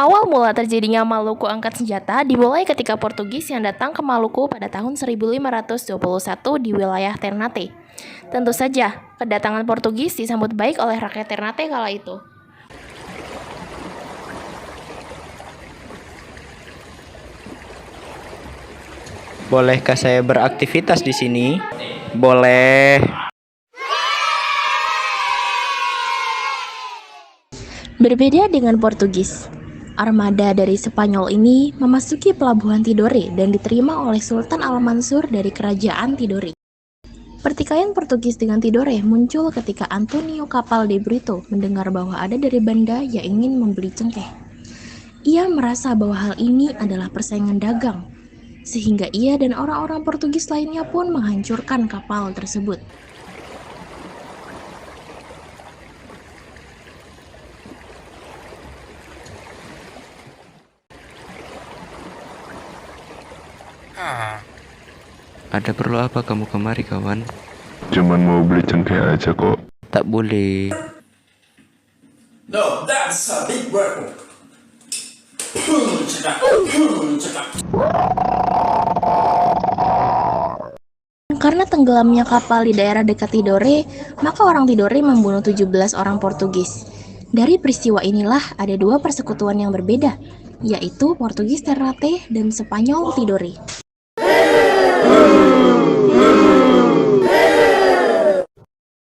Awal mula terjadinya Maluku angkat senjata dimulai ketika Portugis yang datang ke Maluku pada tahun 1521 di wilayah Ternate. Tentu saja, kedatangan Portugis disambut baik oleh rakyat Ternate kala itu. Bolehkah saya beraktivitas di sini? Boleh. Berbeda dengan Portugis, armada dari Spanyol ini memasuki pelabuhan Tidore dan diterima oleh Sultan Al-Mansur dari kerajaan Tidore. Pertikaian Portugis dengan Tidore muncul ketika Antonio Capal de Brito mendengar bahwa ada dari Banda yang ingin membeli cengkeh. Ia merasa bahwa hal ini adalah persaingan dagang, sehingga ia dan orang-orang Portugis lainnya pun menghancurkan kapal tersebut. Ada perlu apa kamu kemari, kawan? Cuman mau beli cengkeh aja kok. Tak boleh. No, that's a big word. Karena tenggelamnya kapal di daerah dekat Tidore, maka orang Tidore membunuh 17 orang Portugis. Dari peristiwa inilah ada dua persekutuan yang berbeda, yaitu Portugis Ternate dan Spanyol Tidore.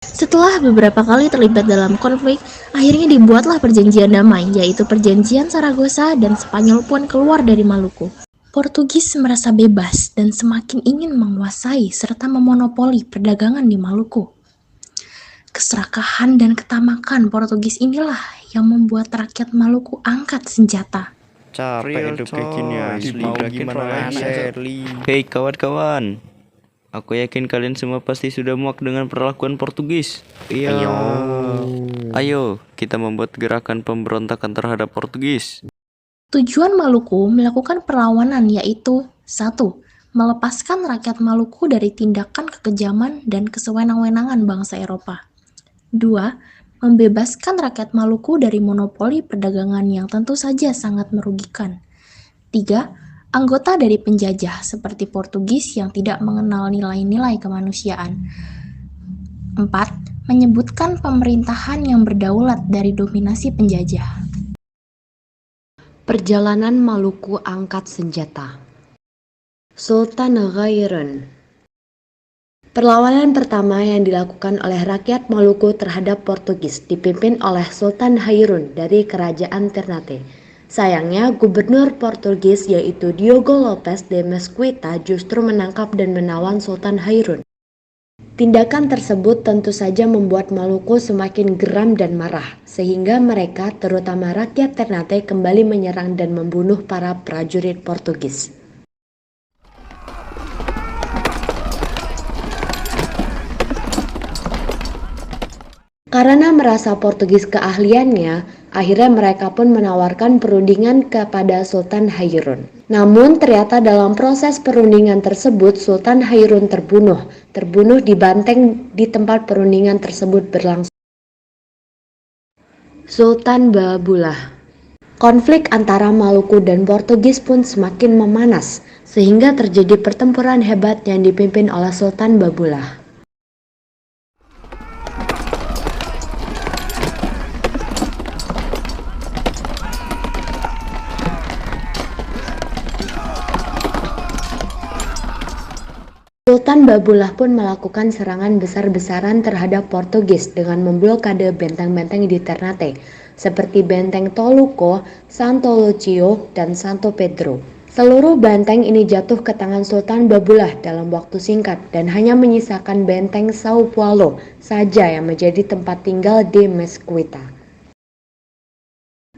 Setelah beberapa kali terlibat dalam konflik, akhirnya dibuatlah perjanjian damai, yaitu perjanjian Saragossa, dan Spanyol pun keluar dari Maluku. Portugis merasa bebas dan semakin ingin menguasai serta memonopoli perdagangan di Maluku. Keserakahan dan ketamakan Portugis inilah yang membuat rakyat Maluku angkat senjata. Capek hidup kayak gini asli. Mau gimana, Shirley? Hei kawan-kawan, aku yakin kalian semua pasti sudah muak dengan perlakuan Portugis. Iya. Ayo, kita membuat gerakan pemberontakan terhadap Portugis. Tujuan Maluku melakukan perlawanan yaitu 1. Melepaskan rakyat Maluku dari tindakan kekejaman dan kesewenang-wenangan bangsa Eropa. 2. Membebaskan rakyat Maluku dari monopoli perdagangan yang tentu saja sangat merugikan. 3. Anggota dari penjajah seperti Portugis yang tidak mengenal nilai-nilai kemanusiaan. 4. Menyebutkan pemerintahan yang berdaulat dari dominasi penjajah. Perjalanan Maluku angkat senjata. Sultan Ghairon. Perlawanan pertama yang dilakukan oleh rakyat Maluku terhadap Portugis dipimpin oleh Sultan Hairun dari kerajaan Ternate. Sayangnya, gubernur Portugis yaitu Diogo Lopes de Mesquita justru menangkap dan menawan Sultan Hairun. Tindakan tersebut tentu saja membuat Maluku semakin geram dan marah, sehingga mereka, terutama rakyat Ternate, kembali menyerang dan membunuh para prajurit Portugis. Karena merasa Portugis keahliannya, akhirnya mereka pun menawarkan perundingan kepada Sultan Hairun. Namun ternyata dalam proses perundingan tersebut Sultan Hairun terbunuh di banteng di tempat perundingan tersebut berlangsung. Sultan Babullah. Konflik antara Maluku dan Portugis pun semakin memanas, sehingga terjadi pertempuran hebat yang dipimpin oleh Sultan Babullah. Sultan Babullah pun melakukan serangan besar-besaran terhadap Portugis dengan memblokade benteng-benteng di Ternate, seperti benteng Toluco, Santo Lucio, dan Santo Pedro. Seluruh benteng ini jatuh ke tangan Sultan Babullah dalam waktu singkat dan hanya menyisakan benteng Sao Paulo saja yang menjadi tempat tinggal de Mesquita.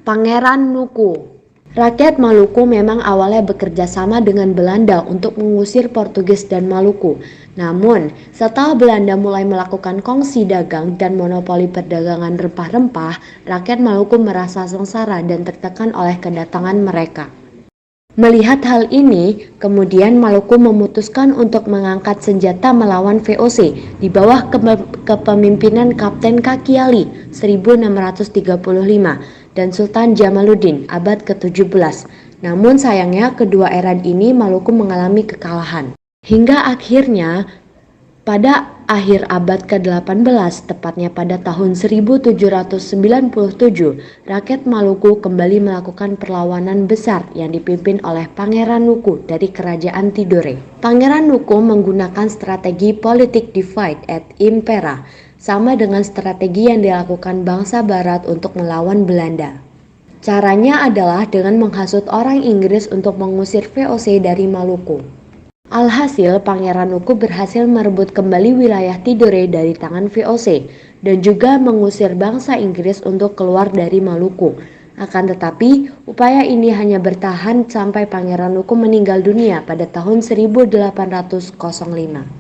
Pangeran Nuku. Rakyat Maluku memang awalnya bekerja sama dengan Belanda untuk mengusir Portugis dan Maluku. Namun, setelah Belanda mulai melakukan kongsi dagang dan monopoli perdagangan rempah-rempah, rakyat Maluku merasa sengsara dan tertekan oleh kedatangan mereka. Melihat hal ini, kemudian Maluku memutuskan untuk mengangkat senjata melawan VOC di bawah kepemimpinan Kapten Kakiali 1635 dan Sultan Jamaluddin abad ke-17. Namun sayangnya kedua era ini Maluku mengalami kekalahan. Hingga akhirnya pada akhir abad ke-18, tepatnya pada tahun 1797, rakyat Maluku kembali melakukan perlawanan besar yang dipimpin oleh Pangeran Nuku dari Kerajaan Tidore. Pangeran Nuku menggunakan strategi politik divide et impera, sama dengan strategi yang dilakukan bangsa Barat untuk melawan Belanda. Caranya adalah dengan menghasut orang Inggris untuk mengusir VOC dari Maluku. Alhasil, Pangeran Nuku berhasil merebut kembali wilayah Tidore dari tangan VOC dan juga mengusir bangsa Inggris untuk keluar dari Maluku. Akan tetapi, upaya ini hanya bertahan sampai Pangeran Nuku meninggal dunia pada tahun 1805.